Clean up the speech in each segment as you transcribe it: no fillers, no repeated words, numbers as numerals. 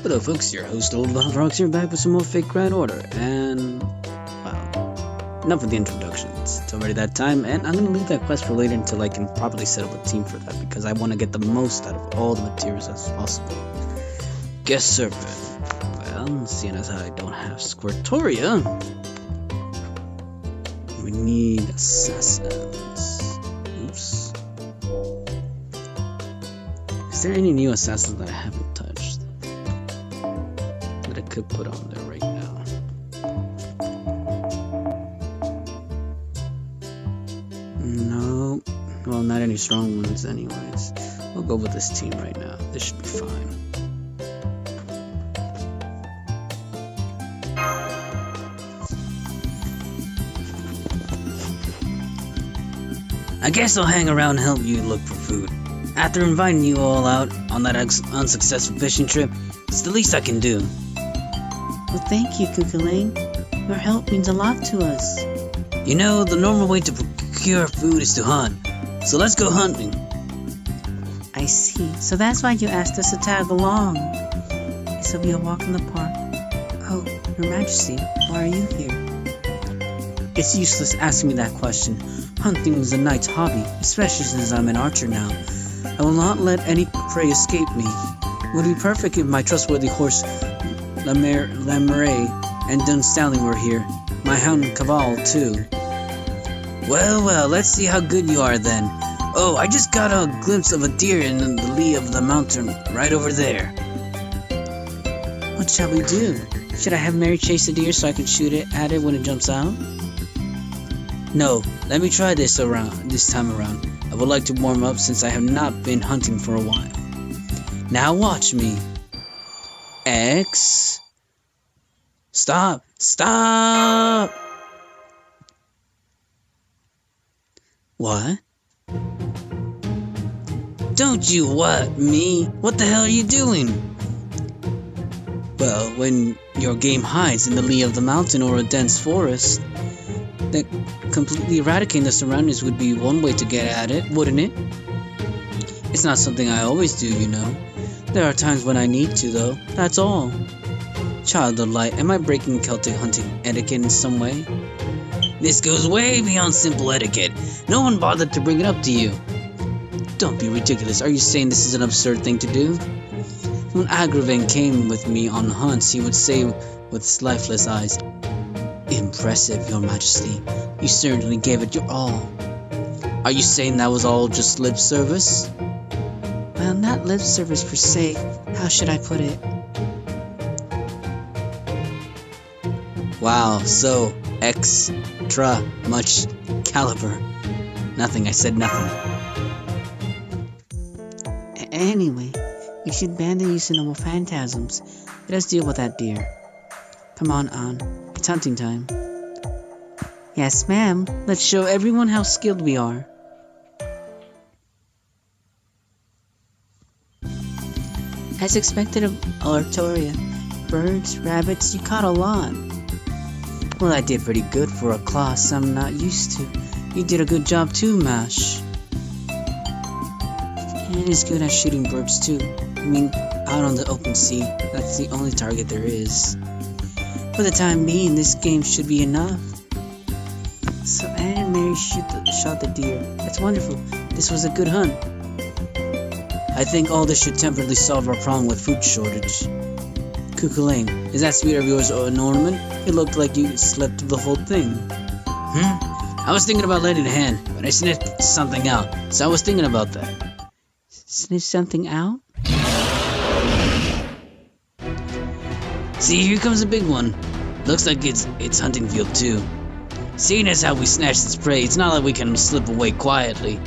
Hello folks, your host Old Wild Rocks here, back with some more fake Grand Order, and wow, enough of the introductions. It's already that time, and I'm gonna leave that quest for later until I can properly set up a team for that, because I want to get the most out of all the materials as possible. Guest servant. Well, seeing as I don't have Squirtoria, we need assassins. Oops. Is there any new assassins that I haven't touched that I could put on there right now? No. Well, not any strong ones anyways. I'll go with this team right now. This should be fine. I guess I'll hang around and help you look for food. After inviting you all out on that unsuccessful fishing trip, it's the least I can do. Well, thank you, Kukulane. Your help means a lot to us. You know, the normal way to procure food is to hunt. So let's go hunting. I see. So that's why you asked us to tag along. This will be a walk in the park. Oh, Your Majesty, why are you here? It's useless asking me that question. Hunting is a knight's hobby, especially since I'm an archer now. I will not let any prey escape me. It would be perfect if my trustworthy horse, Lamere, and Dunstally were here. My hound Caval, too. Well, let's see how good you are then. Oh, I just got a glimpse of a deer in the lee of the mountain, right over there. What shall we do? Should I have Mary chase the deer so I can shoot at it when it jumps out? No, let me try this time around. I would like to warm up since I have not been hunting for a while. Now watch me. X. Stop! What? Don't you what, me? What the hell are you doing? Well, when your game hides in the lee of the mountain or a dense forest, then completely eradicating the surroundings would be one way to get at it, wouldn't it? It's not something I always do, you know. There are times when I need to, though. That's all. Child of light, am I breaking Celtic hunting etiquette in some way? This goes way beyond simple etiquette. No one bothered to bring it up to you. Don't be ridiculous. Are you saying this is an absurd thing to do? When Agravain came with me on hunts, he would say with his lifeless eyes, "Impressive, Your Majesty. You certainly gave it your all." Are you saying that was all just lip service? Well, not lip service per se. How should I put it? Wow, so extra much caliber. Nothing, I said nothing. Anyway, we should ban the use of noble phantasms. Let us deal with that deer. Come on, it's hunting time. Yes, ma'am. Let's show everyone how skilled we are. As expected of Artoria, birds, rabbits, you caught a lot. Well, I did pretty good for a class I'm not used to. You did a good job too, Mash. And it is good at shooting birds too. I mean, out on the open sea, that's the only target there is. For the time being, this game should be enough. So Anne and Mary shot the deer. That's wonderful. This was a good hunt. I think all this should temporarily solve our problem with food shortage. Kukulane, is that spear of yours an ornament? It looked like you slept the whole thing. I was thinking about letting it hand, but I sniffed something out, so I was thinking about that. Sniff something out? See, here comes a big one. Looks like it's hunting field too. Seeing as how we snatched its prey, it's not like we can slip away quietly.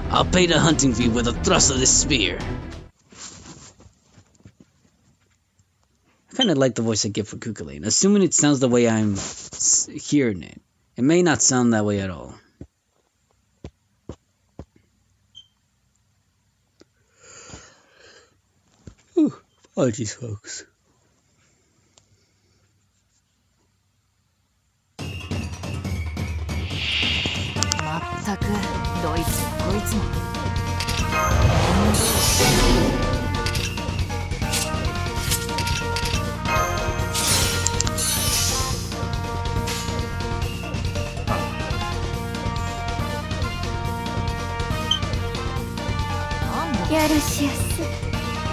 I'll pay the hunting fee with a thrust of this spear. I kind of like the voice I get for Kukulane, assuming it sounds the way I'm hearing it. It may not sound that way at all. Apologies, folks.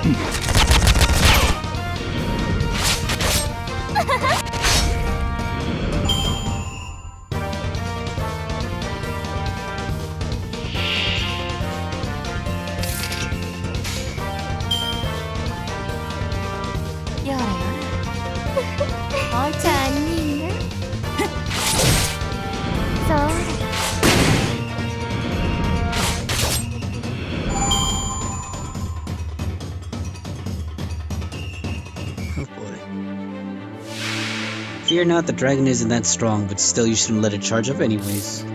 Oh boy. Fear not, the dragon isn't that strong, but still you shouldn't let it charge up anyways.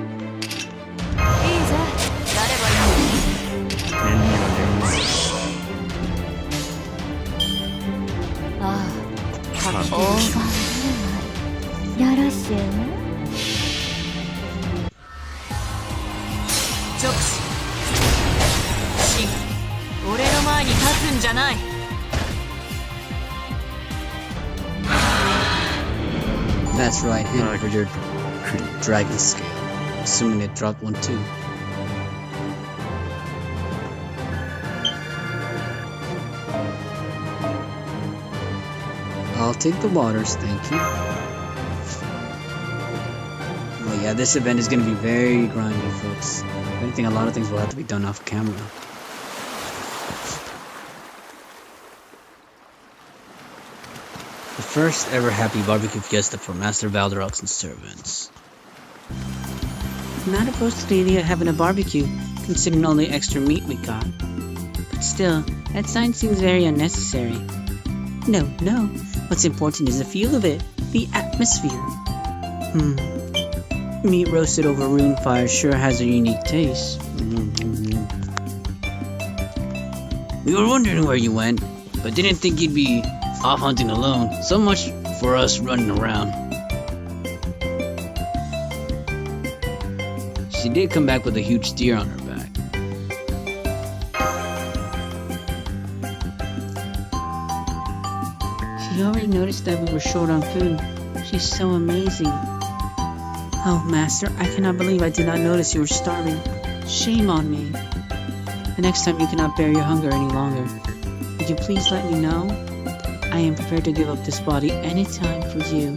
That's right, hit for your dragon scale. Assuming it dropped one too. I'll take the waters, thank you. Oh yeah, this event is going to be very grindy, folks. If anything, a lot of things will have to be done off camera. The first ever happy barbecue fiesta for Master Valderox and servants. I'm not opposed to the idea of having a barbecue, considering all the extra meat we got. But still, that sign seems very unnecessary. No. What's important is the feel of it, the atmosphere. Meat roasted over rune fire sure has a unique taste. We were wondering where you went, but didn't think you'd be off hunting alone. So much for us running around. She did come back with a huge deer on her back. She already noticed that we were short on food. She's so amazing. Oh, Master, I cannot believe I did not notice you were starving. Shame on me. The next time you cannot bear your hunger any longer. Would you please let me know? I am prepared to give up this body anytime for you.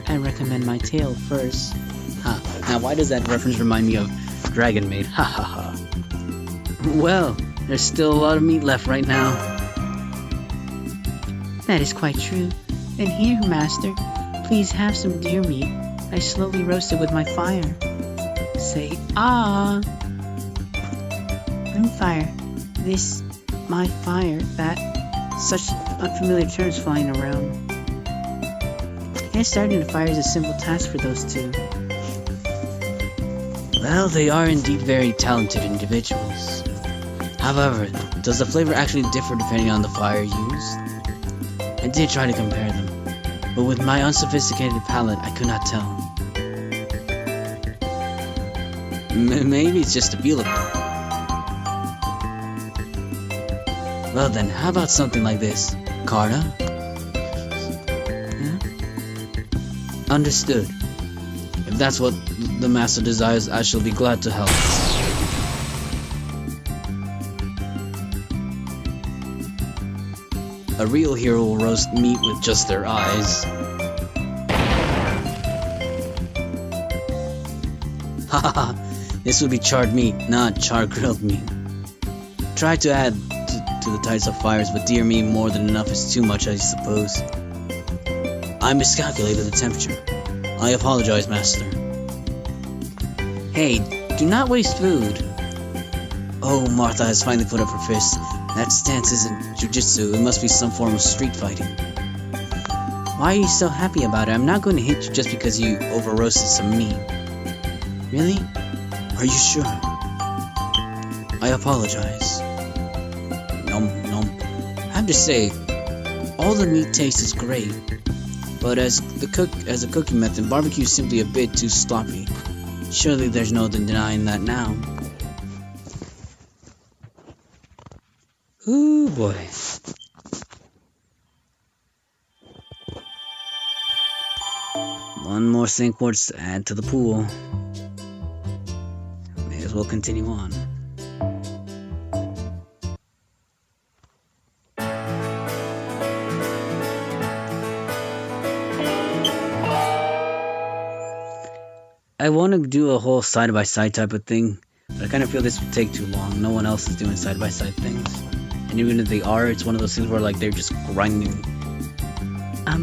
I recommend my tail first. Ha, now why does that reference remind me of Dragon Maid? Ha ha ha. Well, there's still a lot of meat left right now. That is quite true. And here, Master, please have some deer meat. I slowly roast it with my fire. Say, ah! Rune fire. This, my fire, that, such unfamiliar terms flying around. I guess starting a fire is a simple task for those two. Well, they are indeed very talented individuals. However, does the flavor actually differ depending on the fire used? I did try to compare them, but with my unsophisticated palate, I could not tell. Maybe it's just the feel of it. Well then, how about something like this? Carta? Yeah? Understood. If that's what the master desires, I shall be glad to help. A real hero will roast meat with just their eyes. Haha, this would be charred meat, not charred grilled meat. Try to add to the types of fires, but deer meat more than enough is too much, I suppose. I miscalculated the temperature. I apologize, Master. Hey, do not waste food. Oh, Martha has finally put up her fist. That stance isn't jujitsu, it must be some form of street fighting. Why are you so happy about it? I'm not going to hit you just because you over-roasted some meat. Really? Are you sure? I apologize. Nom nom. I have to say, all the meat taste is great, but as a cooking method, barbecue is simply a bit too sloppy. Surely there's no denying that now. Ooh boy. One more sink quartz to add to the pool. May as well continue on. I want to do a whole side-by-side type of thing, but I kind of feel this would take too long. No one else is doing side-by-side things. And even if they are, it's one of those things where like they're just grinding.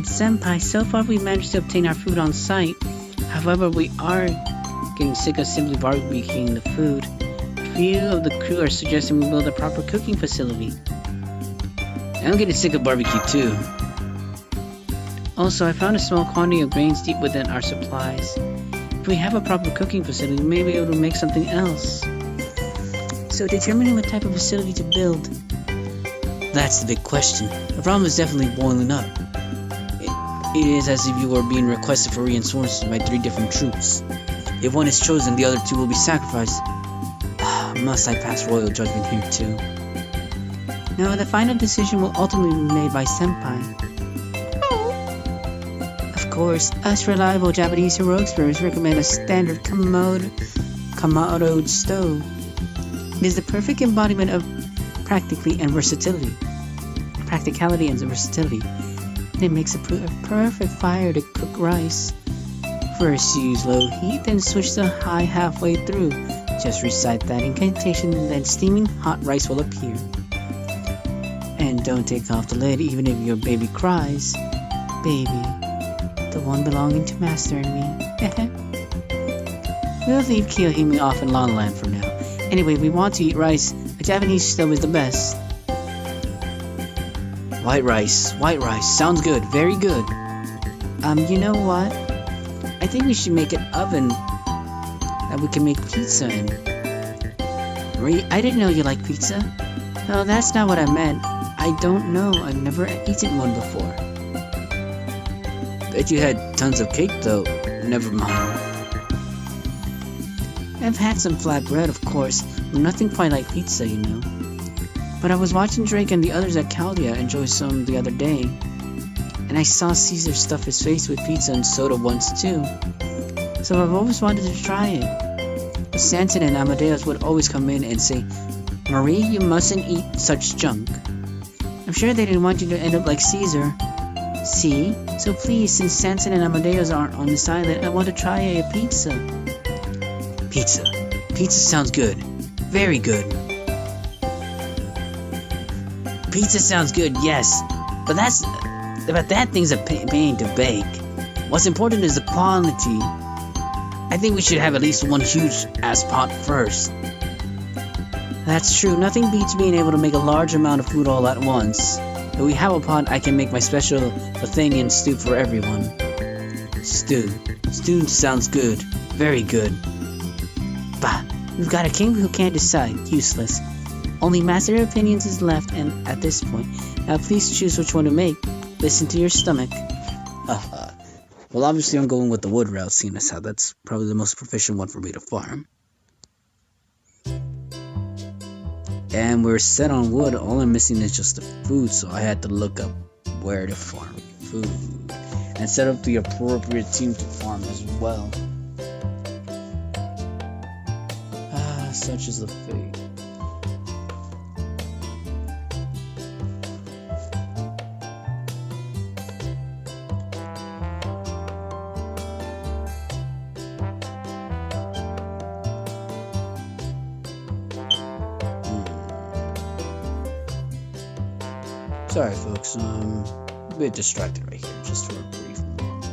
Senpai, so far we've managed to obtain our food on site. However, we are getting sick of simply barbecuing the food. A few of the crew are suggesting we build a proper cooking facility. I'm getting sick of barbecue too. Also, I found a small quantity of grains deep within our supplies. If we have a proper cooking facility, we may be able to make something else. So determining what type of facility to build. That's the big question. The problem is definitely boiling up. It is as if you were being requested for reinforcements by 3 different troops. If one is chosen, the other 2 will be sacrificed. Must I pass royal judgment here too? No, the final decision will ultimately be made by Senpai. Of course, us reliable Japanese heroic spirits recommend a standard Kamado stove. It is the perfect embodiment of practicality and versatility. It makes a perfect fire to cook rice. First use low heat, then switch to high halfway through. Just recite that incantation, then steaming hot rice will appear. And don't take off the lid even if your baby cries. Baby, the one belonging to Master and me. We'll leave Kiyohime off in Longland for now. Anyway, we want to eat rice. A Japanese stove is the best. White rice. Sounds good. Very good. You know what? I think we should make an oven that we can make pizza in. Marie, I didn't know you liked pizza. No, that's not what I meant. I don't know. I've never eaten one before. Bet you had tons of cake, though. Never mind. I've had some flatbread, of course, but nothing quite like pizza, you know. But I was watching Drake and the others at Chaldea enjoy some the other day, and I saw Caesar stuff his face with pizza and soda once too. So I've always wanted to try it. But Sanson and Amadeus would always come in and say, "Marie, you mustn't eat such junk." I'm sure they didn't want you to end up like Caesar. See? So please, since Sanson and Amadeus aren't on this island, I want to try a pizza. Pizza sounds good. Very good. Pizza sounds good, yes. But that thing's a pain to bake. What's important is the quality. I think we should have at least one huge ass pot first. That's true. Nothing beats being able to make a large amount of food all at once. If we have a pot, I can make my special thing and stew for everyone. Stew sounds good. Very good. Bah, we've got a king who can't decide. Useless. Only Master of Opinions is left, and at this point. Now please choose which one to make. Listen to your stomach. Well, obviously I'm going with the wood route, seeing as how that's probably the most proficient one for me to farm. And we're set on wood. All I'm missing is just the food, so I had to look up where to farm food. And set up the appropriate team to farm as well. Such is the fate. Sorry folks, I'm a bit distracted right here, just for a brief moment.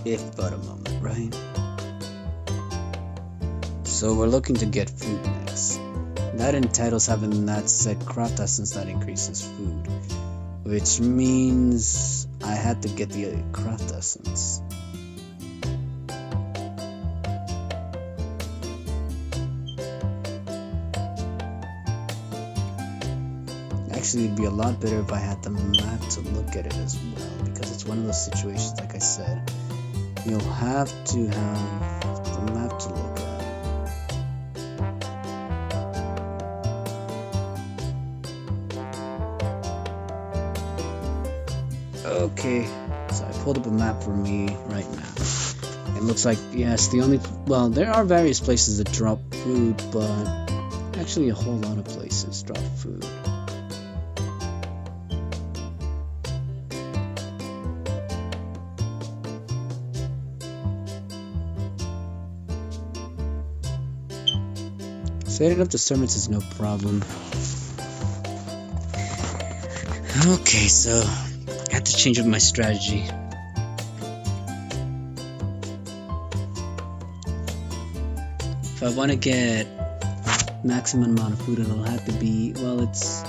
If but a moment, right? So we're looking to get food next. That entitles having that set craft essence that increases food, which means I had to get the craft essence. Actually, it'd be a lot better if I had the map to look at it as well, because it's one of those situations, like I said, you'll have to have the map to look at. Okay, so I pulled up a map for me right now. It looks like, yes, well, there are various places that drop food, but actually a whole lot of places drop food. Setting up the servants is no problem. Okay, so I have to change up my strategy. If I want to get maximum amount of food, it'll have to be, well, it's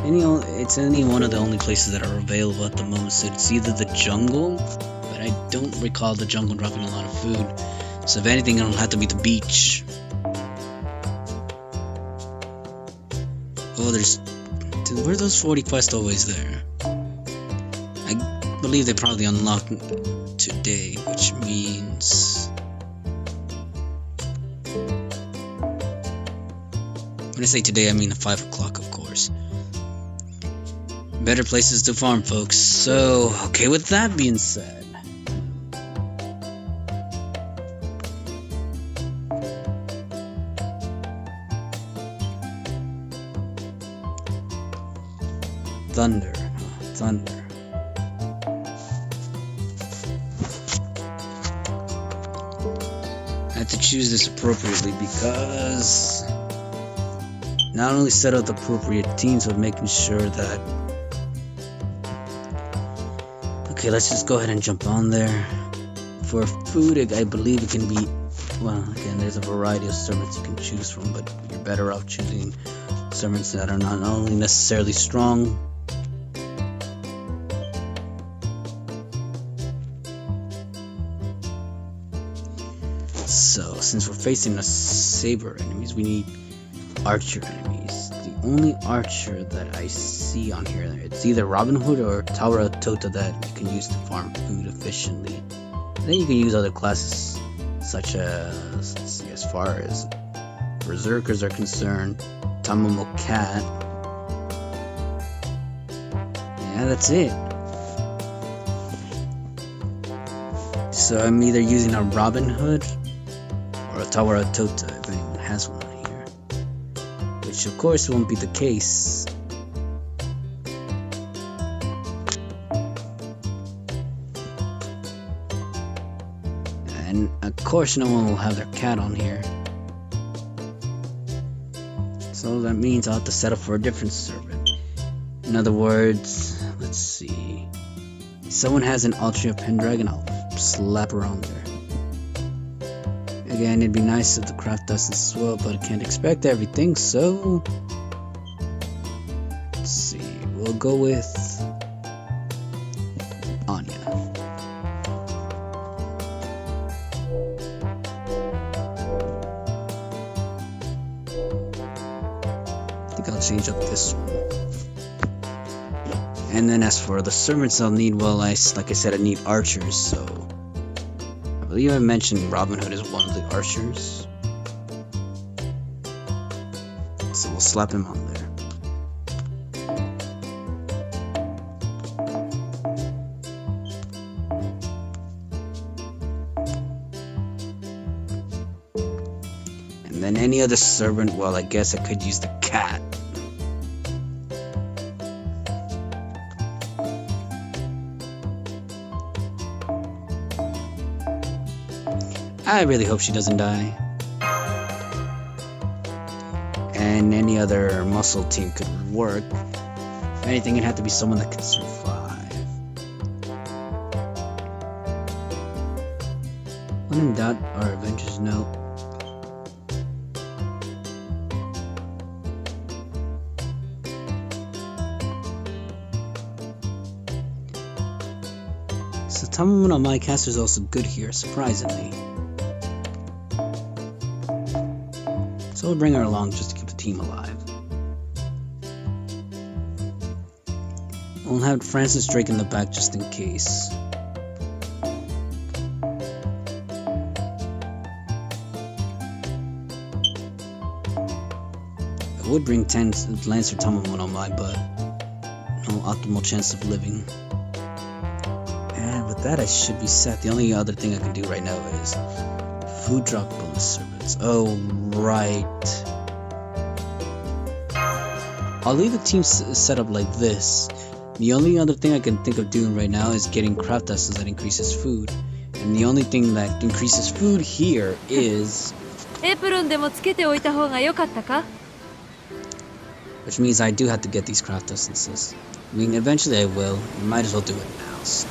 any one of the only places that are available at the moment. So it's either the jungle, but I don't recall the jungle dropping a lot of food. So if anything, it'll have to be the beach. Oh, where are those 45 stowaways there? I believe they probably unlocked today, which means... When I say today, I mean the 5 o'clock, of course. Better places to farm, folks. So, okay, with that being said... Thunder. I have to choose this appropriately because not only set out the appropriate teams, but making sure that... Okay, let's just go ahead and jump on there. For food, I believe it can be... Well, again, there's a variety of servants you can choose from, but you're better off choosing servants that are not only necessarily strong, so since we're facing a saber enemies, we need archer enemies. The only archer that I see on here, it's either Robin Hood or Tower of Tota that you can use to farm food efficiently. And then you can use other classes such as, let's see, as far as berserkers are concerned, Tamamo Cat. Yeah, that's it. So I'm either using a Robin Hood or a Tower of Tota, if anyone has one here. Which of course won't be the case. And of course no one will have their cat on here. So that means I'll have to settle for a different servant. In other words, let's see. If someone has an Altria Pendragon, I'll slap her on there. Again, it'd be nice if the craft doesn't swell, but I can't expect everything, so... Let's see, we'll go with... Anya. I think I'll change up this one. And then as for the servants I'll need, well, like I said, I need archers, so... I believe I mentioned Robin Hood is one of the archers. So we'll slap him on there. And then any other servant, well, I guess I could use the cat. I really hope she doesn't die. And any other muscle team could work. If anything, it'd have to be someone that can survive. When in doubt, our Avengers note. So Tamamo no My caster is also good here, surprisingly. So we'll bring her along just to keep the team alive. We'll have Francis Drake in the back just in case. I would bring Lancer Tamamo no My, but no optimal chance of living. And with that, I should be set. The only other thing I can do right now is food drop bonus servants. Oh, right. I'll leave the team set up like this. The only other thing I can think of doing right now is getting craft vessels that increases food. And the only thing that increases food here is エプロンでもつけておいた方が良かったか? Which means I do have to get these craft essences. I mean, eventually I will. Might as well do it now. So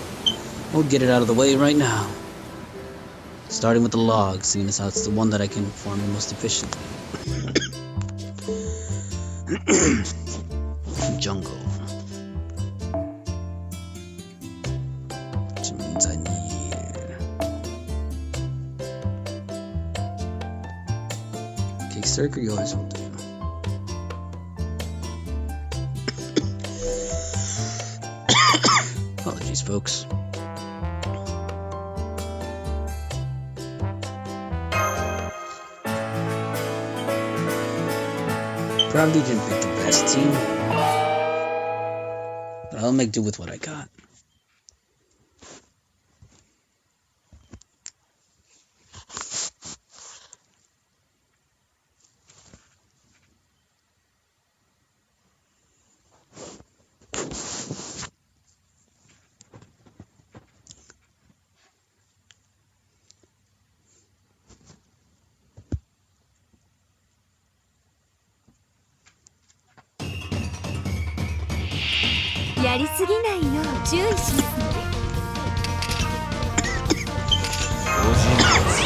we'll get it out of the way right now. Starting with the log, seeing as how it's the one that I can farm the most efficiently. Jungle. Which means I need... Okay, Circle yours will do. Apologies, folks. Probably didn't pick the best team, but I'll make do with what I got.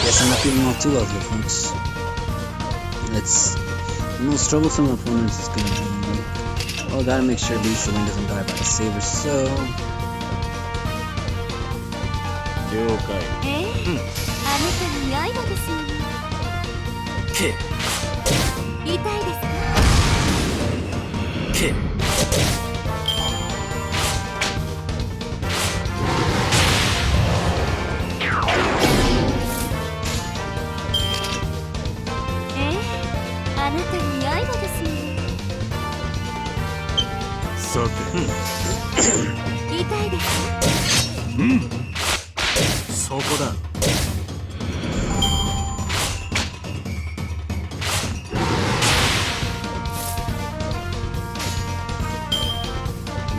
Guess I'm not feeling all too well here, folks. It's the most troublesome opponents is gonna be. Oh, gotta make sure Lisa Wing doesn't die by the saber, so.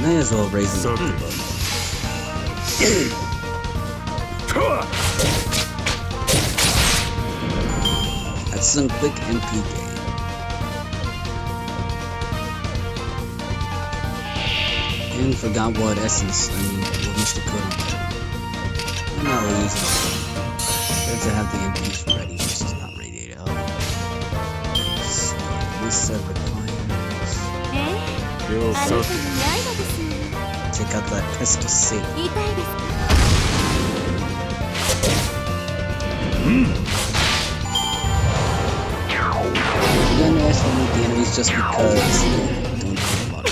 May as well raise it up. That's some quick MP game. And forgot what essence, what Mr. Cody did. And now we're using it. Better to have the MPs ready versus not radiate out. So, this set requires... Take out that pesky saber. You underestimate the enemies just because they don't do a lot.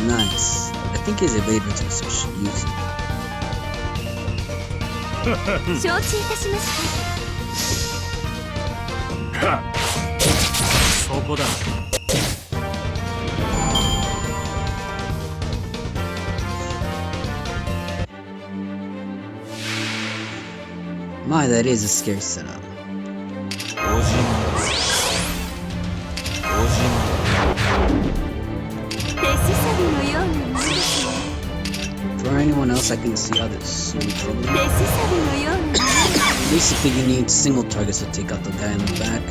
Nice. I think his evade return, so I should use it. My, that is a scary setup. For anyone else, I can see how this will be trouble. Basically, you need single targets to take out the guy in the back.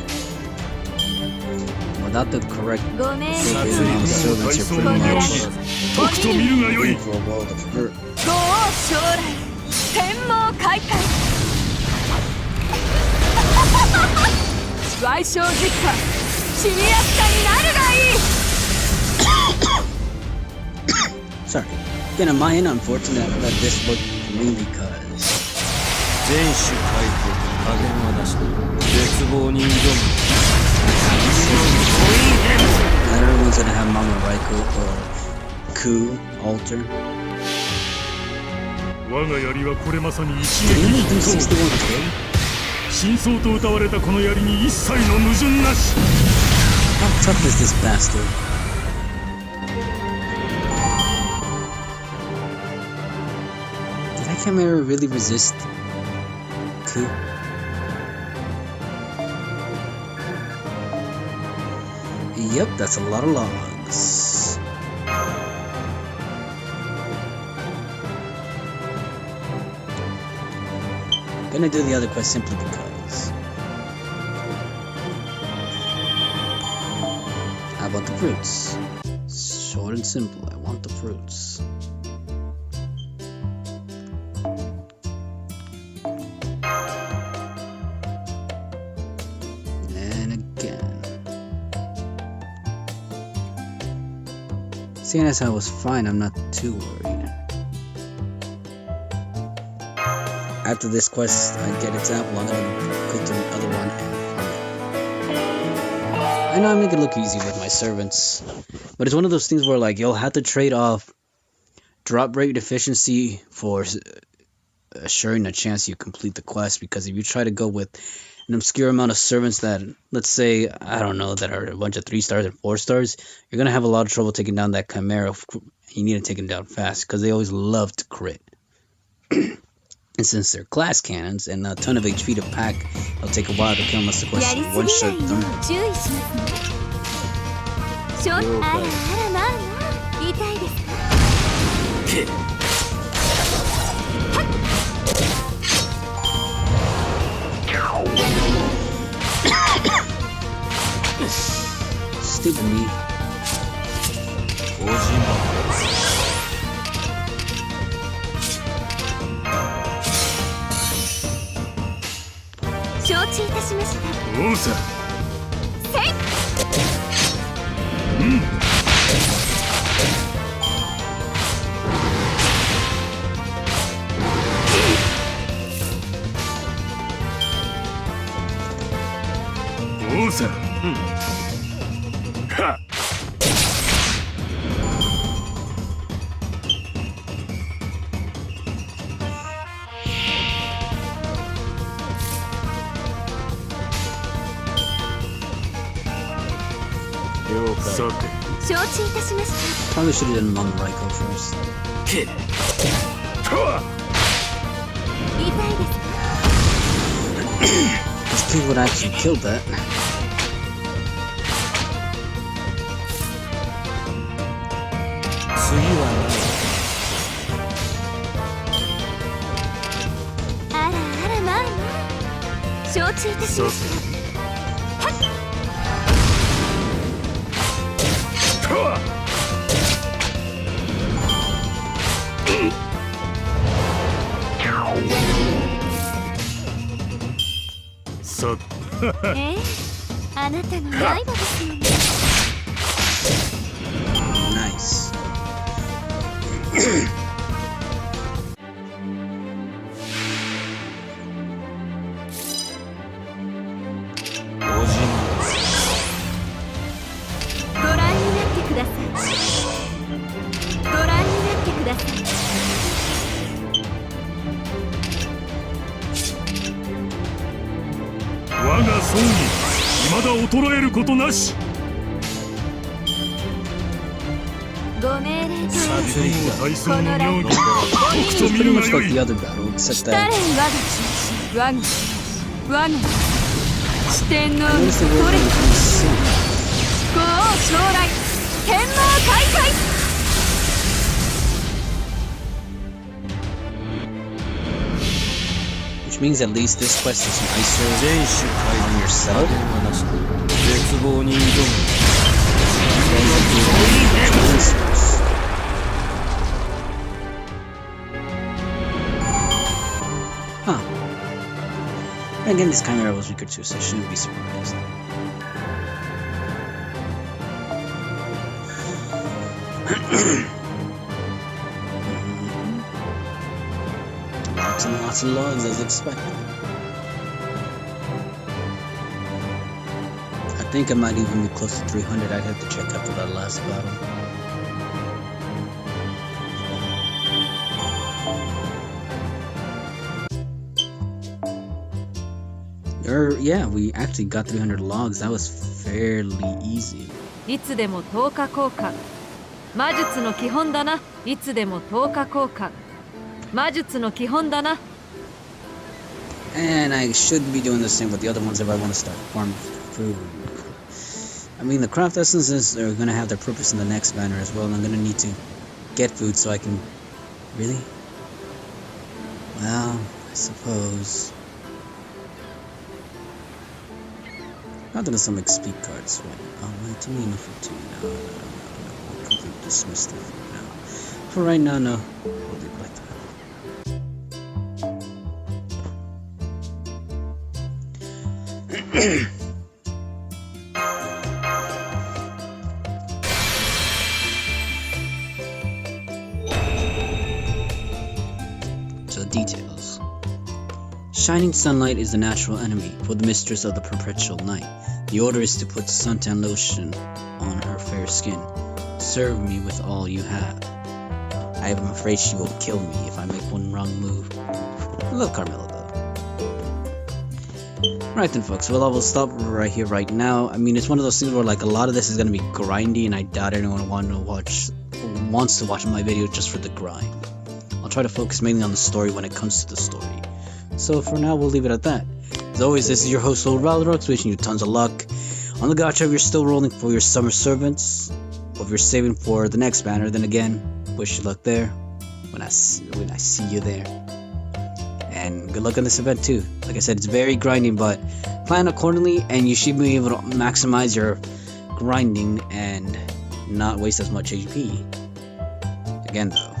Without the correct servants, you're pretty much in for a world of hurt. Sorry. Again, on my end, unfortunate that this worked for me because not everyone's gonna have Mama Raikou or Ku alter. Did he only do 61k? How tough is this bastard? Chimera really resist Ku? Yep, that's a lot of logs. Gonna do the other quest simply because I want the fruits. Short and simple, I want the fruits. And again. Seeing as I was fine, I'm not too worried. After this quest, I get its apple, I'm gonna go to the other one and farm it. I know I make it look easy with my servants, but it's one of those things where like you'll have to trade off drop rate efficiency for assuring a chance you complete the quest, because if you try to go with an obscure amount of servants that, let's say, I don't know, that are a bunch of 3 stars and 4 stars, you're gonna have a lot of trouble taking down that Chimera. You need to take them down fast, because they always love to crit. And since they're glass cannons and a ton of HP to pack, it'll take a while to kill them unless the quest one-shot them. Stupid me. Probably should have done Mom Raiko first. These people would actually kill that. Nice. Pretty much like the other battle, except that which means at least this quest is nicer on yourself. Huh. And again, this Chimera was weaker too, so I shouldn't be surprised. Lots and lots of logs as expected. I think I might even be close to 300. I'd have to check after that last battle. Yeah, we actually got 300 logs. That was fairly easy. いつでも10日効果。魔術の基本だな。いつでも10日効果。魔術の基本だな。 And I should be doing the same with the other ones if I want to start farming food. I mean, the craft essences are going to have their purpose in the next banner as well, and I'm going to need to get food so I can... Really? Well, I suppose... Not that some XP cards. Oh, wait, too many enough for 2. No. I'll completely dismiss that for now. For right now, no. We'll leave it like that. So, details. Shining sunlight is the natural enemy for the mistress of the perpetual night. The order is to put suntan lotion on her fair skin. Serve me with all you have. I am afraid she will kill me if I make one wrong move. I love Carmela though. Right then folks, well I will stop right here right now. I mean, it's one of those things where like a lot of this is going to be grindy, and I doubt anyone wants to watch my video just for the grind. I'll try to focus mainly on the story when it comes to the story. So for now, we'll leave it at that. As always, this is your host, Old Valorox, wishing you tons of luck. On the gacha, if you're still rolling for your summer servants, or if you're saving for the next banner, then again, wish you luck there when I see you there. And good luck on this event too. Like I said, it's very grinding, but plan accordingly and you should be able to maximize your grinding and not waste as much HP. Again though,